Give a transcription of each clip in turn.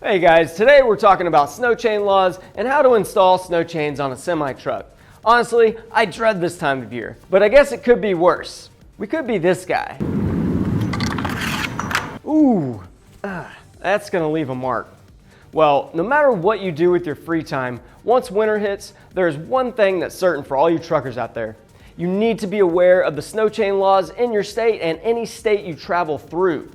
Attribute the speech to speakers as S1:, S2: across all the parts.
S1: Hey guys, today we're talking about snow chain laws and how to install snow chains on a semi-truck. Honestly, I dread this time of year, but I guess it could be worse. We could be this guy. Ooh, that's gonna leave a mark. Well, no matter what you do with your free time, once winter hits, there's one thing that's certain for all you truckers out there. You need to be aware of the snow chain laws in your state and any state you travel through.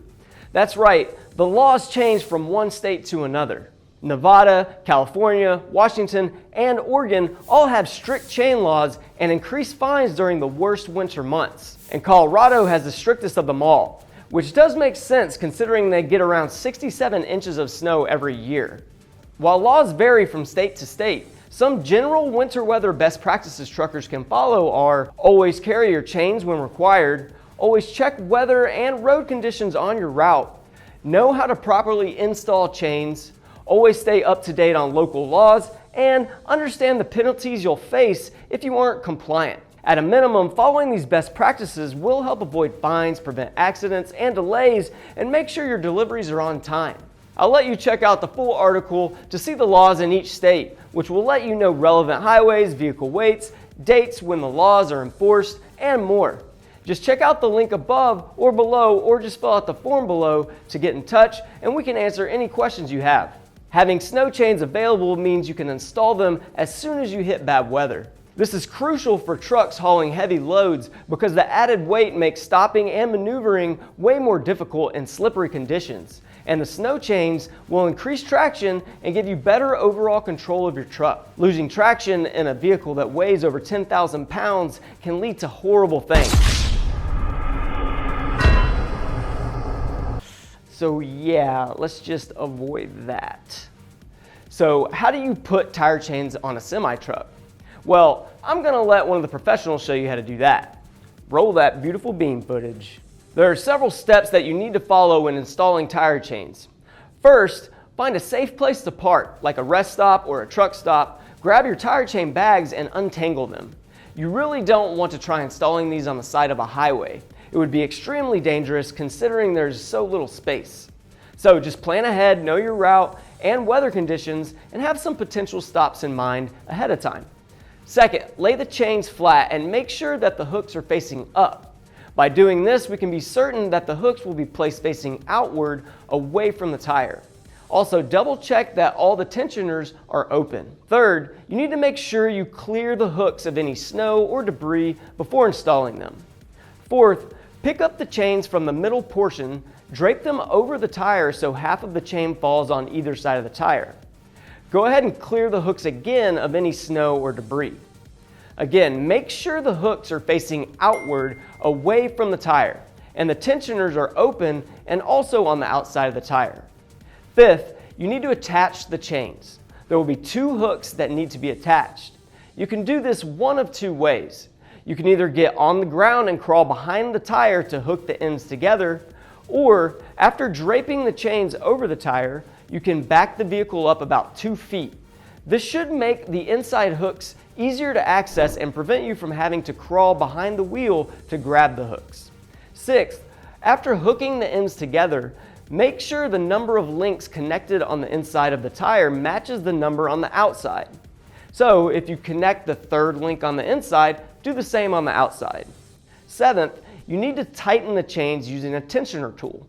S1: That's right, the laws change from one state to another. Nevada, California, Washington, and Oregon all have strict chain laws and increased fines during the worst winter months. And Colorado has the strictest of them all, which does make sense considering they get around 67 inches of snow every year. While laws vary from state to state, some general winter weather best practices truckers can follow are always carry your chains when required, always check weather and road conditions on your route, know how to properly install chains, always stay up to date on local laws, and understand the penalties you'll face if you aren't compliant. At a minimum, following these best practices will help avoid fines, prevent accidents and delays, and make sure your deliveries are on time. I'll let you check out the full article to see the laws in each state, which will let you know relevant highways, vehicle weights, dates when the laws are enforced, and more. Just check out the link above or below, or just fill out the form below to get in touch and we can answer any questions you have. Having snow chains available means you can install them as soon as you hit bad weather. This is crucial for trucks hauling heavy loads because the added weight makes stopping and maneuvering way more difficult in slippery conditions. And the snow chains will increase traction and give you better overall control of your truck. Losing traction in a vehicle that weighs over 10,000 pounds can lead to horrible things. So yeah, let's just avoid that. So how do you put tire chains on a semi-truck? Well, I'm gonna let one of the professionals show you how to do that. Roll that beautiful beam footage. There are several steps that you need to follow when installing tire chains. First, find a safe place to park, like a rest stop or a truck stop. Grab your tire chain bags and untangle them. You really don't want to try installing these on the side of a highway. It would be extremely dangerous considering there's so little space. So just plan ahead, know your route and weather conditions, and have some potential stops in mind ahead of time. Second, lay the chains flat and make sure that the hooks are facing up. By doing this, we can be certain that the hooks will be placed facing outward away from the tire. Also, double check that all the tensioners are open. Third, you need to make sure you clear the hooks of any snow or debris before installing them. Fourth, pick up the chains from the middle portion, drape them over the tire so half of the chain falls on either side of the tire. Go ahead and clear the hooks again of any snow or debris. Again, make sure the hooks are facing outward away from the tire and the tensioners are open and also on the outside of the tire. Fifth, you need to attach the chains. There will be two hooks that need to be attached. You can do this one of two ways. You can either get on the ground and crawl behind the tire to hook the ends together, or after draping the chains over the tire, you can back the vehicle up about 2 feet. This should make the inside hooks easier to access and prevent you from having to crawl behind the wheel to grab the hooks. Sixth, after hooking the ends together, make sure the number of links connected on the inside of the tire matches the number on the outside. So if you connect the third link on the inside, do the same on the outside. Seventh, you need to tighten the chains using a tensioner tool.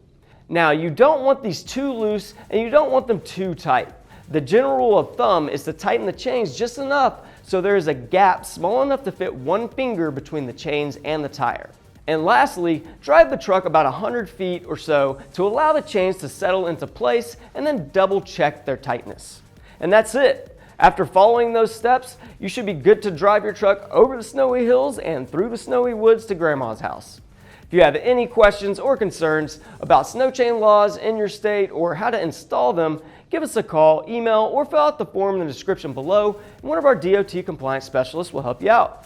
S1: Now, you don't want these too loose and you don't want them too tight. The general rule of thumb is to tighten the chains just enough so there is a gap small enough to fit one finger between the chains and the tire. And lastly, drive the truck about 100 feet or so to allow the chains to settle into place and then double check their tightness. And that's it. After following those steps, you should be good to drive your truck over the snowy hills and through the snowy woods to Grandma's house. If you have any questions or concerns about snow chain laws in your state or how to install them, give us a call, email, or fill out the form in the description below, and one of our DOT compliance specialists will help you out.